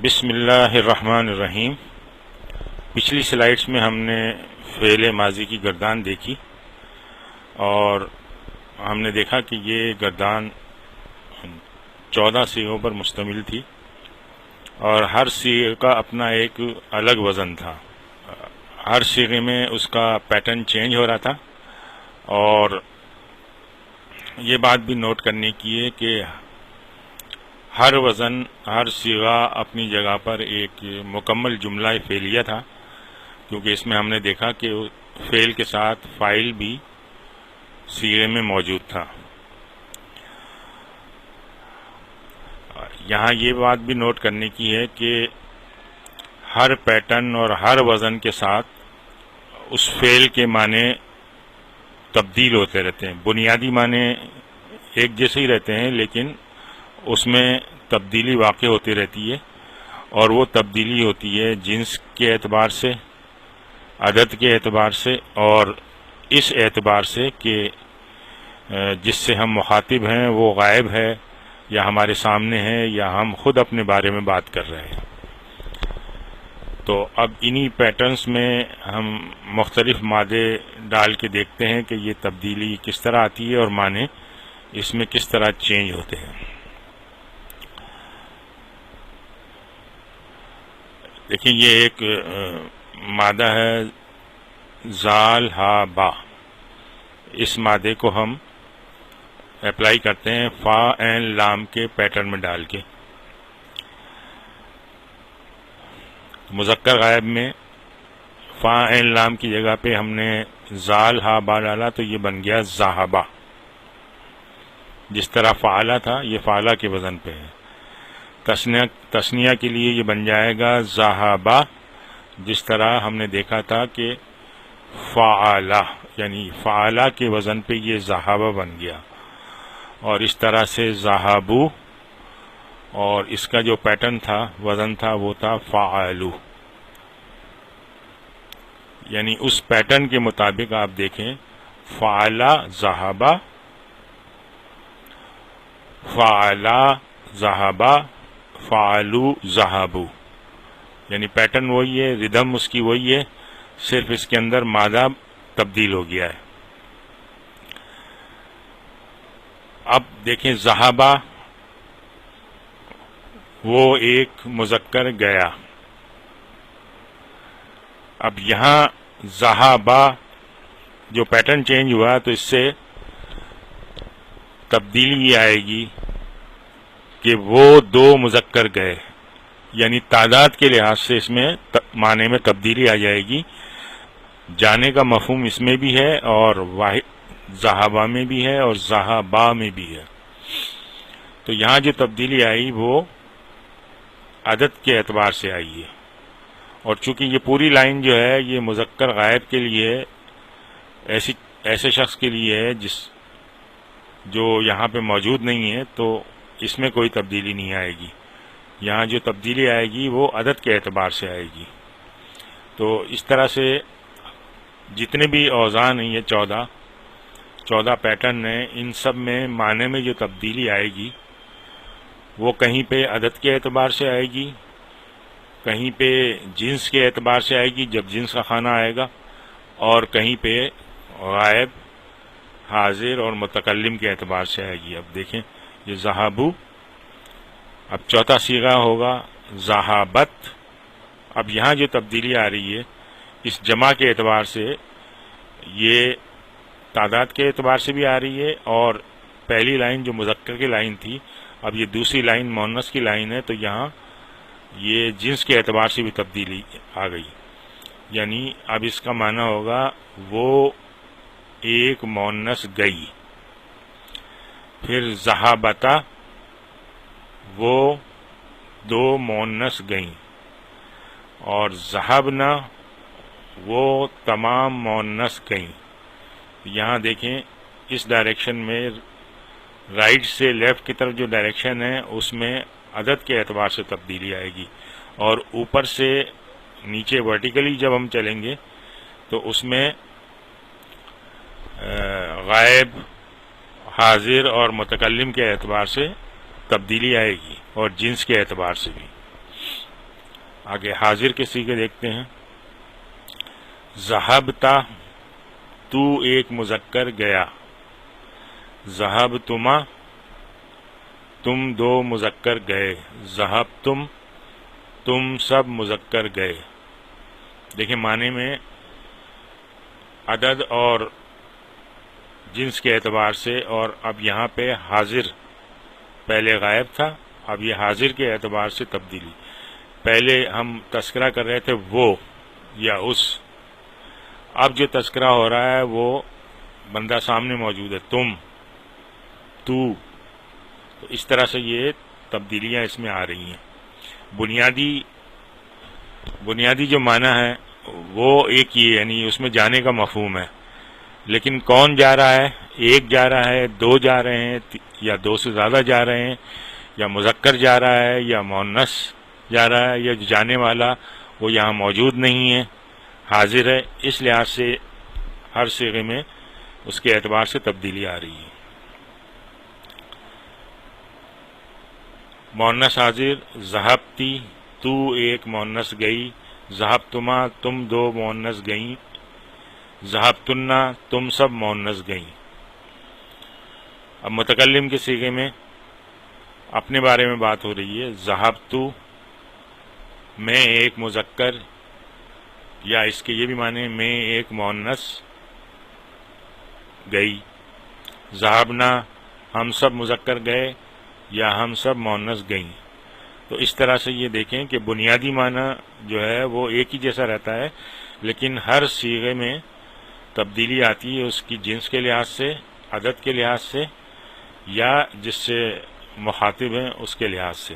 بسم اللہ الرحمن الرحیم۔ پچھلی سلائیڈز میں ہم نے فعل ماضی کی گردان دیکھی اور ہم نے دیکھا کہ یہ گردان 14 صیغوں پر مشتمل تھی اور ہر صیغے کا اپنا ایک الگ وزن تھا۔ ہر صیغے میں اس کا پیٹرن چینج ہو رہا تھا اور یہ بات بھی نوٹ کرنے کی ہے کہ ہر وزن، ہر صیغہ اپنی جگہ پر ایک مکمل جملہ فعلیہ تھا، کیونکہ اس میں ہم نے دیکھا کہ فعل کے ساتھ فاعل بھی صیغے میں موجود تھا۔ یہاں یہ بات بھی نوٹ کرنے کی ہے کہ ہر پیٹرن اور ہر وزن کے ساتھ اس فعل کے معنی تبدیل ہوتے رہتے ہیں۔ بنیادی معنی ایک جیسے ہی رہتے ہیں، لیکن اس میں تبدیلی واقع ہوتی رہتی ہے، اور وہ تبدیلی ہوتی ہے جنس کے اعتبار سے، عدد کے اعتبار سے، اور اس اعتبار سے کہ جس سے ہم مخاطب ہیں وہ غائب ہے یا ہمارے سامنے ہے یا ہم خود اپنے بارے میں بات کر رہے ہیں۔ تو اب انہی پیٹرنز میں ہم مختلف مادے ڈال کے دیکھتے ہیں کہ یہ تبدیلی کس طرح آتی ہے اور معنی اس میں کس طرح چینج ہوتے ہیں۔ دیکھیں، یہ ایک مادہ ہے زال ہا با۔ اس مادے کو ہم اپلائی کرتے ہیں فا عین لام کے پیٹرن میں ڈال کے۔ مذکر غائب میں فا عین لام کی جگہ پہ ہم نے زال ہا با ڈالا تو یہ بن گیا ذہبا۔ جس طرح فعلہ تھا، یہ فعلہ کے وزن پہ ہے۔ تثنیہ کے لیے یہ بن جائے گا ذہبا، جس طرح ہم نے دیکھا تھا کہ فعلہ، یعنی فعلہ کے وزن پہ یہ ذہبا بن گیا، اور اس طرح سے ذہبو، اور اس کا جو پیٹرن تھا، وزن تھا، وہ تھا فعلو۔ یعنی اس پیٹرن کے مطابق آپ دیکھیں، فعلہ ذہبا، فعلہ ذہبا، فعلو ذہبو، یعنی پیٹرن وہی ہے، ردم اس کی وہی ہے، صرف اس کے اندر مادہ تبدیل ہو گیا ہے۔ اب دیکھیں، ذہبا وہ ایک مذکر گیا۔ اب یہاں ذہبا جو پیٹرن چینج ہوا تو اس سے تبدیلی یہ آئے گی کہ وہ دو مذکر گئے، یعنی تعداد کے لحاظ سے اس میں معنی میں تبدیلی آ جائے گی۔ جانے کا مفہوم اس میں بھی ہے اور واحد ذہبا میں بھی ہے اور ذہبا میں بھی ہے۔ تو یہاں جو تبدیلی آئی وہ عدد کے اعتبار سے آئی ہے، اور چونکہ یہ پوری لائن جو ہے یہ مذکر غائب کے لیے ایسے شخص کے لیے ہے جو یہاں پہ موجود نہیں ہے، تو اس میں کوئی تبدیلی نہیں آئے گی۔ یہاں جو تبدیلی آئے گی وہ عدد کے اعتبار سے آئے گی۔ تو اس طرح سے جتنے بھی اوزان ہیں، یہ 14 پیٹرن ہیں، ان سب میں معنی میں جو تبدیلی آئے گی وہ کہیں پہ عدد کے اعتبار سے آئے گی، کہیں پہ جنس کے اعتبار سے آئے گی جب جنس کا خانہ آئے گا، اور کہیں پہ غائب، حاضر اور متکلم کے اعتبار سے آئے گی۔ اب دیکھیں، یہ ذہبو، اب چوتھا صیغہ ہوگا ذہابت۔ اب یہاں جو تبدیلی آ رہی ہے اس جمع کے اعتبار سے، یہ تعداد کے اعتبار سے بھی آ رہی ہے، اور پہلی لائن جو مذکر کی لائن تھی، اب یہ دوسری لائن مؤنث کی لائن ہے، تو یہاں یہ جنس کے اعتبار سے بھی تبدیلی آ گئی۔ یعنی اب اس کا معنی ہوگا وہ ایک مؤنث گئی، پھر ذہابتا وہ دو مؤنث گئیں، اور ذہبنا وہ تمام مؤنث گئیں۔ یہاں دیکھیں، اس ڈائریکشن میں رائٹ سے لیفٹ کی طرف جو ڈائریکشن ہے اس میں عدد کے اعتبار سے تبدیلی آئے گی، اور اوپر سے نیچے ورٹیکلی جب ہم چلیں گے تو اس میں غائب، حاضر اور متکلم کے اعتبار سے تبدیلی آئے گی، اور جنس کے اعتبار سے بھی۔ آگے حاضر کے صیغے دیکھتے ہیں. ذہبتا تو ایک مذکر گیا، ذہبتما تم دو مذکر گئے، ذہبتم تم سب مذکر گئے. دیکھیں معنی میں عدد اور جنس کے اعتبار سے، اور اب یہاں پہ حاضر پہلے غائب تھا، اب یہ حاضر کے اعتبار سے تبدیلی. پہلے ہم تذکرہ کر رہے تھے وہ یا اس، اب جو تذکرہ ہو رہا ہے وہ بندہ سامنے موجود ہے، تم، تو اس طرح سے یہ تبدیلیاں اس میں آ رہی ہیں. بنیادی جو معنی ہے وہ ایک ہی ہے، یعنی اس میں جانے کا مفہوم ہے، لیکن کون جا رہا ہے؟ ایک جا رہا ہے، دو جا رہے ہیں، یا دو سے زیادہ جا رہے ہیں، یا مذکر جا رہا ہے یا مؤنث جا رہا ہے، یا جو جانے والا وہ یہاں موجود نہیں ہے، حاضر ہے. اس لحاظ سے ہر صیغے میں اس کے اعتبار سے تبدیلی آ رہی ہے. مؤنث حاضر، ذہبتی تو ایک مؤنث گئی، ذہبتما تم دو مؤنث گئیں، ذہبتنا تم سب مؤنث گئیں. اب متکلم کے صیغے میں اپنے بارے میں بات ہو رہی ہے. ذہبتو میں ایک مذکر، یا اس کے یہ بھی معنی میں ایک مؤنث گئی. ذہبنا ہم سب مذکر گئے، یا ہم سب مؤنث گئیں. تو اس طرح سے یہ دیکھیں کہ بنیادی معنی جو ہے وہ ایک ہی جیسا رہتا ہے، لیکن ہر صیغے میں تبدیلی آتی ہے اس کی جنس کے لحاظ سے، عدد کے لحاظ سے، یا جس سے مخاطب ہیں اس کے لحاظ سے.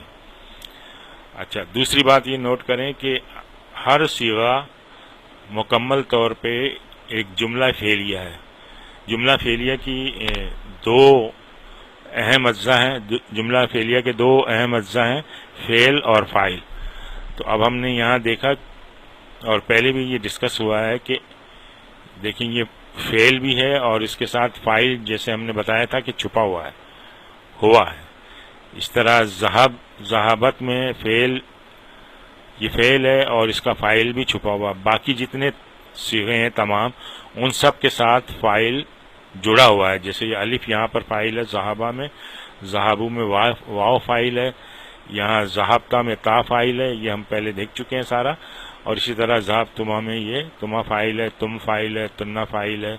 اچھا، دوسری بات یہ نوٹ کریں کہ ہر صیغہ مکمل طور پہ ایک جملہ فعلیہ ہے. جملہ فعلیہ کی دو اہم اجزاء ہیں، جملہ فعلیہ کے دو اہم اجزاء ہیں، فعل اور فاعل. تو اب ہم نے یہاں دیکھا، اور پہلے بھی یہ ڈسکس ہوا ہے کہ دیکھیں یہ فعل بھی ہے اور اس کے ساتھ فاعل، جیسے ہم نے بتایا تھا کہ چھپا ہوا ہے. اس طرح ذہابت میں فعل، یہ فعل ہے اور اس کا فاعل بھی چھپا ہوا. باقی جتنے صیغے ہیں تمام، ان سب کے ساتھ فاعل جڑا ہوا ہے. جیسے یہ الف یہاں پر فاعل ہے ذہابہ میں، ذہابو میں واو فاعل ہے، یہاں ذہابتا میں تا فاعل ہے، یہ ہم پہلے دیکھ چکے ہیں سارا. اور اسی طرح ذہابتما میں یہ تما فاعل ہے، تم فاعل ہے، تننا فاعل ہے،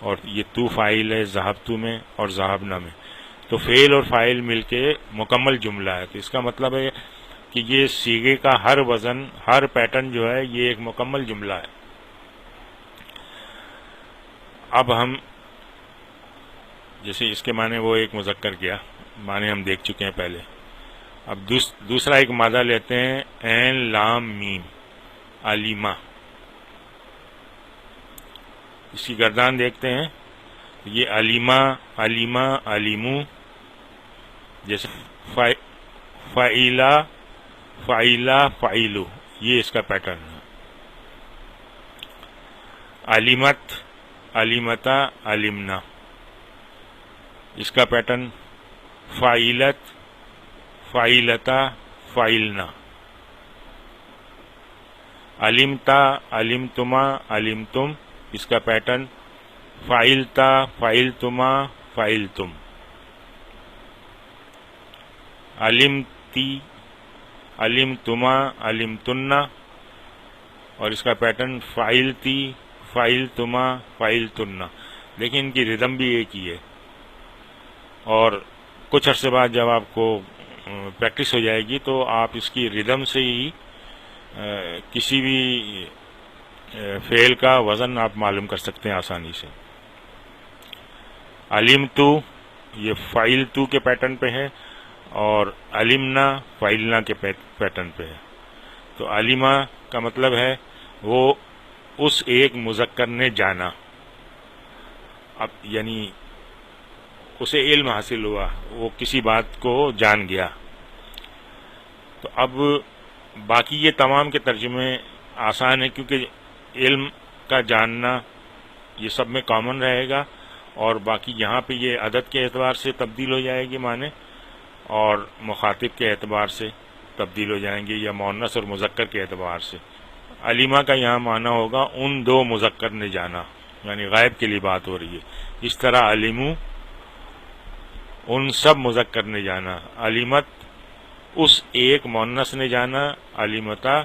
اور یہ تو فاعل ہے ذہابتو میں اور ذہابنا میں. تو فعل اور فاعل مل کے مکمل جملہ ہے. تو اس کا مطلب ہے کہ یہ صیغے کا ہر وزن، ہر پیٹرن جو ہے یہ ایک مکمل جملہ ہے. اب ہم جیسے اس کے معنی وہ ایک مذکر کیا، معنی ہم دیکھ چکے ہیں پہلے. اب دوسرا ایک مادہ لیتے ہیں، عین لام میم، علیمہ. اس کی گردان دیکھتے ہیں. یہ علیمہ، علیمہ، علیمو، جیسے فعیلہ، فعیلہ، فعیلو، یہ اس کا پیٹرن ہے. علیمت، علیمتا، علیمنا، اس کا پیٹرن فعیلت، فعیلتا، فعیلنا. علمتا، علمتما، علمتم، اس کا پیٹرن فعلتا، فعلتما، فعلتم. علمتی، علمتما، علمتنا، اور اس کا پیٹرن فعلتی، فعلتما، فعلتنا. لیکن ان کی ردم بھی ایک ہی ہے. اور کچھ عرصے بعد جب آپ کو پریکٹس ہو جائے گی تو آپ اس کی ردم سے ہی کسی بھی فعل کا وزن آپ معلوم کر سکتے ہیں آسانی سے. علمتو یہ فعلتو کے پیٹرن پہ ہے، اور علمنا فعلنا کے پیٹرن پہ ہے. تو علمہ کا مطلب ہے وہ اس ایک مذکر نے جانا، اب یعنی اسے علم حاصل ہوا، وہ کسی بات کو جان گیا. تو اب باقی یہ تمام کے ترجمے آسان ہیں، کیونکہ علم کا جاننا یہ سب میں کامن رہے گا، اور باقی یہاں پہ یہ عدد کے اعتبار سے تبدیل ہو جائے گی معنی، اور مخاطب کے اعتبار سے. تبدیل ہو جائیں گے، یا مؤنث اور مذکر کے اعتبار سے۔ علیمہ کا یہاں معنی ہوگا ان دو مذکر نے جانا، یعنی غائب کے لیے بات ہو رہی ہے۔ اس طرح علمو ان سب مذکر نے جانا، علیمت اس ایک مؤنث نے جانا، علمتا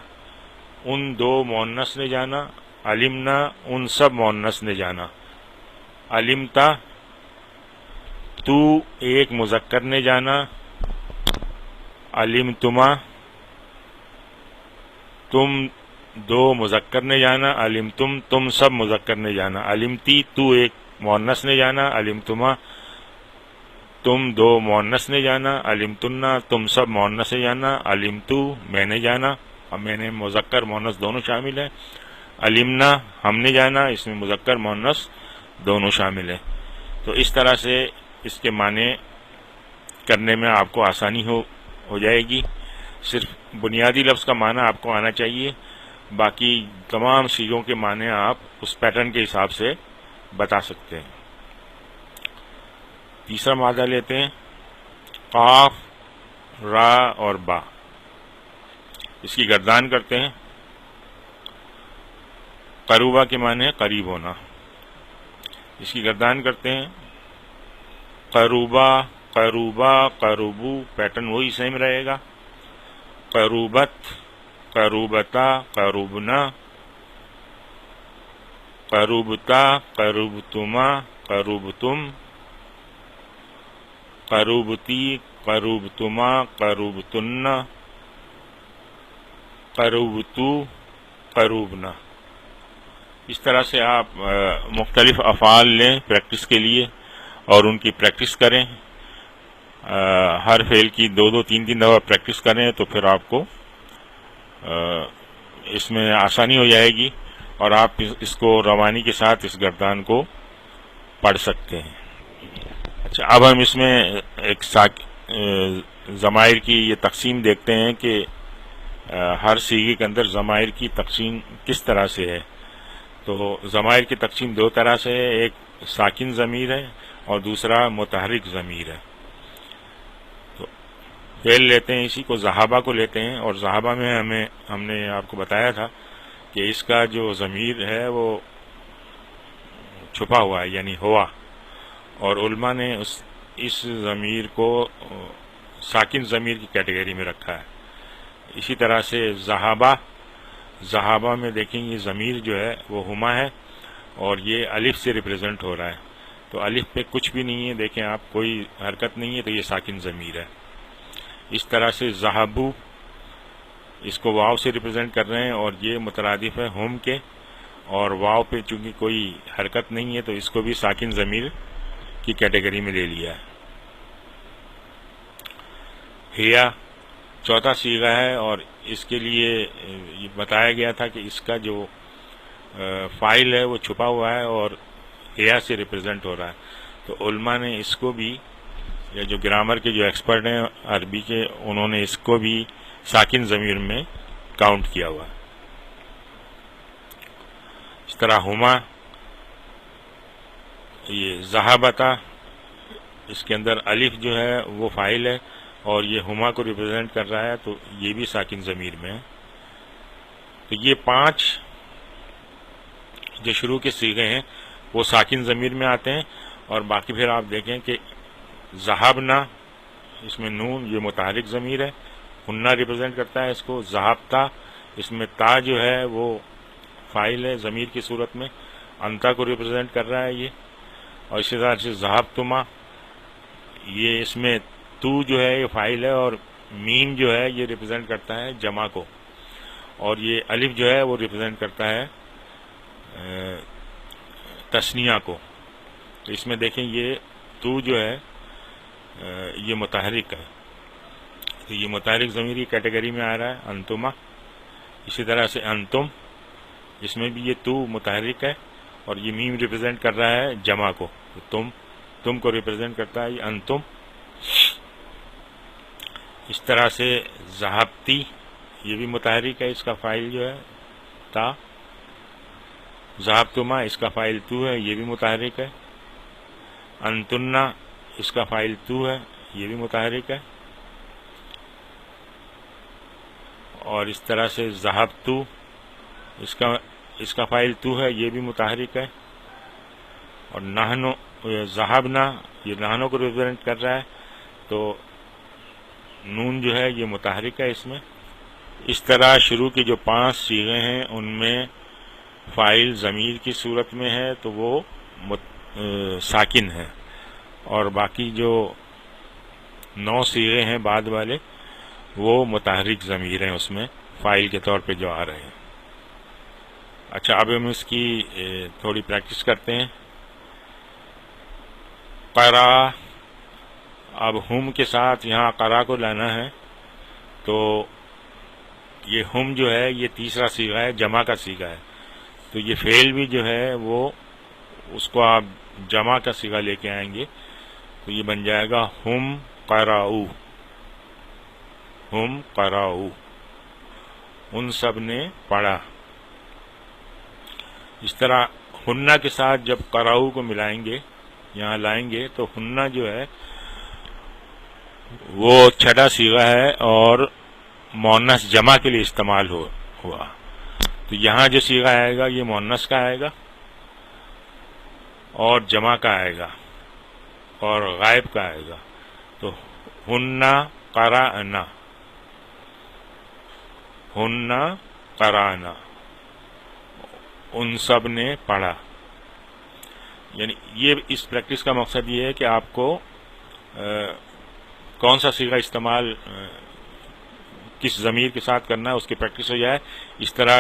ان دو مؤنث نے جانا، علمنا ان سب مؤنث نے جانا، علمتا تو ایک مذکر نے جانا، علمتما تم دو مذکر نے جانا، علمتم تم سب مذکر نے جانا، علمتی تو ایک مؤنث نے جانا، علمتما تم دو مؤنث نے جانا، علمتنا تم سب مؤنث نے جانا، علمتو میں نے جانا، اب میں نے مذکر مؤنث دونوں شامل ہیں، علمنا ہم نے جانا، اس میں مذکر مؤنث دونوں شامل ہیں۔ تو اس طرح سے اس کے معنی کرنے میں آپ کو آسانی ہو جائے گی۔ صرف بنیادی لفظ کا معنی آپ کو آنا چاہیے، باقی تمام چیزوں کے معنی آپ اس پیٹرن کے حساب سے بتا سکتے ہیں۔ تیسرا مادہ لیتے ہیں، قاف، را اور با، اس کی گردان کرتے ہیں۔ قروبہ کے معنی ہے قریب ہونا، اس کی گردان کرتے ہیں۔ قروبہ، قروبہ، قروبو، پیٹرن وہی سیم رہے گا۔ قروبت، قروبتا، قروبنا، قروبتا، قروبتما، قروبتم، قروبتی، قروبتما، قروبتن، قروبتو، قروبنا۔ اس طرح سے آپ مختلف افعال لیں پریکٹس کے لیے اور ان کی پریکٹس کریں، ہر فعل کی دو تین دفعہ پریکٹس کریں تو پھر آپ کو اس میں آسانی ہو جائے گی اور آپ اس کو روانی کے ساتھ اس گردان کو پڑھ سکتے ہیں۔ اچھا، اب ہم اس میں ایک ضمائر کی یہ تقسیم دیکھتے ہیں کہ ہر صیغے کے اندر ضمائر کی تقسیم کس طرح سے ہے۔ تو ضمائر کی تقسیم دو طرح سے ہے، ایک ساکن ضمیر ہے اور دوسرا متحرک ضمیر ہے۔ تو فعل لیتے ہیں، اسی کو ذہابہ کو لیتے ہیں، اور ذہابہ میں ہم نے آپ کو بتایا تھا کہ اس کا جو ضمیر ہے وہ چھپا ہوا ہے، یعنی ہوا، اور علماء نے اس ضمیر کو ساکن ضمیر کی کیٹیگری میں رکھا ہے۔ اسی طرح سے ذہابہ میں دیکھیں یہ ضمیر جو ہے وہ ہما ہے اور یہ الف سے ریپریزنٹ ہو رہا ہے، تو الف پہ کچھ بھی نہیں ہے، دیکھیں آپ کوئی حرکت نہیں ہے، تو یہ ساکن ضمیر ہے۔ اس طرح سے ذہبو، اس کو واو سے ریپریزنٹ کر رہے ہیں اور یہ مترادف ہے ہم کے، اور واو پہ چونکہ کوئی حرکت نہیں ہے تو اس کو بھی ساکن ضمیر کی کیٹیگری میں لے لیا ہے۔ ہیا چوتھا صیغہ ہے اور اس کے لیے یہ بتایا گیا تھا کہ اس کا جو فاعل ہے وہ چھپا ہوا ہے اور ہیا سے ریپریزنٹ ہو رہا ہے، تو علماء نے اس کو بھی، یا جو گرامر کے جو ایکسپرٹ ہیں عربی کے، انہوں نے اس کو بھی ساکن ضمیر میں کاؤنٹ کیا ہوا ہے۔ اس طرح ہما، یہ ذہابتا، اس کے اندر الف جو ہے وہ فاعل ہے اور یہ ہما کو ریپرزینٹ کر رہا ہے، تو یہ بھی ساکن ضمیر میں ہے۔ تو یہ 5 جو شروع کے صیغے ہیں وہ ساکن ضمیر میں آتے ہیں، اور باقی پھر آپ دیکھیں کہ ذہبنا، اس میں نون یہ متحرک ضمیر ہے، ہننا ریپرزینٹ کرتا ہے اس کو، ذہبتا، اس میں تا جو ہے وہ فاعل ہے ضمیر کی صورت میں، انتا کو ریپرزینٹ کر رہا ہے یہ، اور اسی طرح سے ذہبتما، یہ اس میں تو جو ہے یہ فاعل ہے اور میم جو ہے یہ ریپرزینٹ کرتا ہے جمع کو، اور یہ الف جو ہے وہ ریپرزینٹ کرتا ہے تثنیہ کو۔ تو اس میں دیکھیں یہ تو جو ہے یہ متحرک ہے، تو یہ متحرک ضمیر کی کیٹیگری میں آ رہا ہے، انتما۔ اسی طرح سے انتم، اس میں بھی یہ تو متحرک ہے اور یہ میم ریپرزینٹ کر رہا ہے جمع کو، تم کو ریپرزینٹ کرتا ہے یہ انتم۔ اس طرح سے ذہبتی، یہ بھی متحرک ہے، اس کا فاعل جو ہے تا۔ ذہبتما، اس کا فاعل تو ہے، یہ بھی متحرک ہے۔ انتنا، اس کا فاعل تو ہے، یہ بھی متحرک ہے۔ اور اس طرح سے ذہبتو، اس کا فاعل تو ہے، یہ بھی متحرک ہے، اور نحنو ذہبنا، یہ نحنو کو ریپرزینٹ کر رہا ہے، تو نون جو ہے یہ متحرک ہے اس میں۔ اس طرح شروع کے جو 5 صیغے ہیں ان میں فاعل ضمیر کی صورت میں ہے تو وہ ساکن ہے، اور باقی جو 9 صیغے ہیں بعد والے وہ متحرک ضمیر ہیں، اس میں فاعل کے طور پہ جو آ رہے ہیں۔ اچھا، اب ہم اس کی تھوڑی پریکٹس کرتے ہیں۔ قرا، اب ہم کے ساتھ یہاں قرا کو لانا ہے، تو یہ ہم جو ہے یہ تیسرا صیغہ ہے، جمع کا صیغہ ہے، تو یہ فعل بھی جو ہے وہ اس کو آپ جمع کا صیغہ لے کے آئیں گے تو یہ بن جائے گا ہم قراؤ، ہم قراؤ، ان سب نے پڑھا۔ اس طرح ہنہ کے ساتھ جب قراؤ کو ملائیں گے، یہاں لائیں گے، تو ہنہ جو ہے وہ چھٹا صیغہ ہے اور مؤنث جمع کے لیے استعمال ہوا، تو یہاں جو صیغہ آئے گا یہ مؤنث کا آئے گا اور جمع کا آئے گا اور غائب کا آئے گا، تو ہنہ قرأنا، ہنہ قرأنا، ان سب نے پڑھا۔ یعنی یہ اس پریکٹس کا مقصد یہ ہے کہ آپ کو کون سا صیغہ استعمال کس ضمیر کے ساتھ کرنا ہے اس کی پریکٹس ہو جائے۔ اس طرح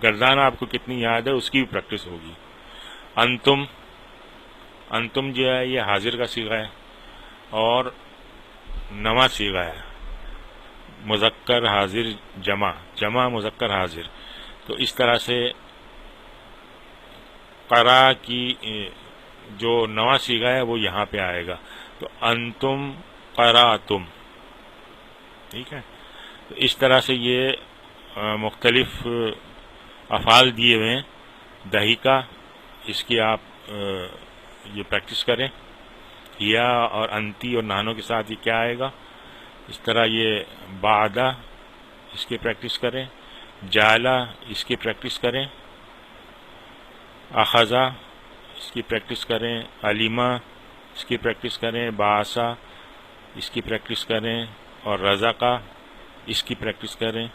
گردان آپ کو کتنی یاد ہے اس کی بھی پریکٹس ہوگی۔ انتم، انتم جو ہے یہ حاضر کا صیغہ ہے اور نواں صیغہ ہے، مذکر حاضر جمع، جمع مذکر حاضر، تو اس طرح سے قرا کی جو نواں صیغہ ہے وہ یہاں پہ آئے گا، تو انتم قرأتم، ٹھیک ہے۔ تو اس طرح سے یہ مختلف افعال دیے ہوئے ہیں۔ دہیکا، اس کی آپ یہ پریکٹس کریں، یا اور انتی اور نانوں کے ساتھ یہ کیا آئے گا۔ اس طرح یہ بعدہ، اس کی پریکٹس کریں، جالا، اس کی پریکٹس کریں، اخذا، اس کی پریکٹس کریں، علیمہ، اس کی پریکٹس کریں، باسا، اس کی پریکٹس کریں، اور رزقہ، اس کی پریکٹس کریں،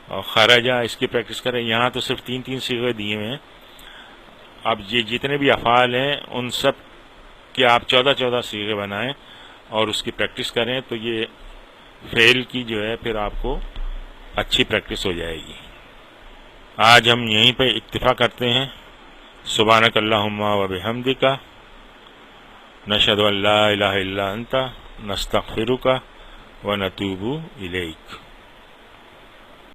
اور خرجہ، اس کی پریکٹس کریں۔ یہاں تو صرف 3 صیغے دیے ہوئے ہیں۔ اب یہ جتنے بھی افعال ہیں ان سب کے آپ 14 صیغے بنائیں اور اس کی پریکٹس کریں، تو یہ فعل کی جو ہے پھر آپ کو اچھی پریکٹس ہو جائے گی۔ آج ہم یہیں پہ اکتفا کرتے ہیں۔ سبحانک اللہم و بحمدک، نشہد ان لا الہ الا انت، نستغفرک و نتوب الیک۔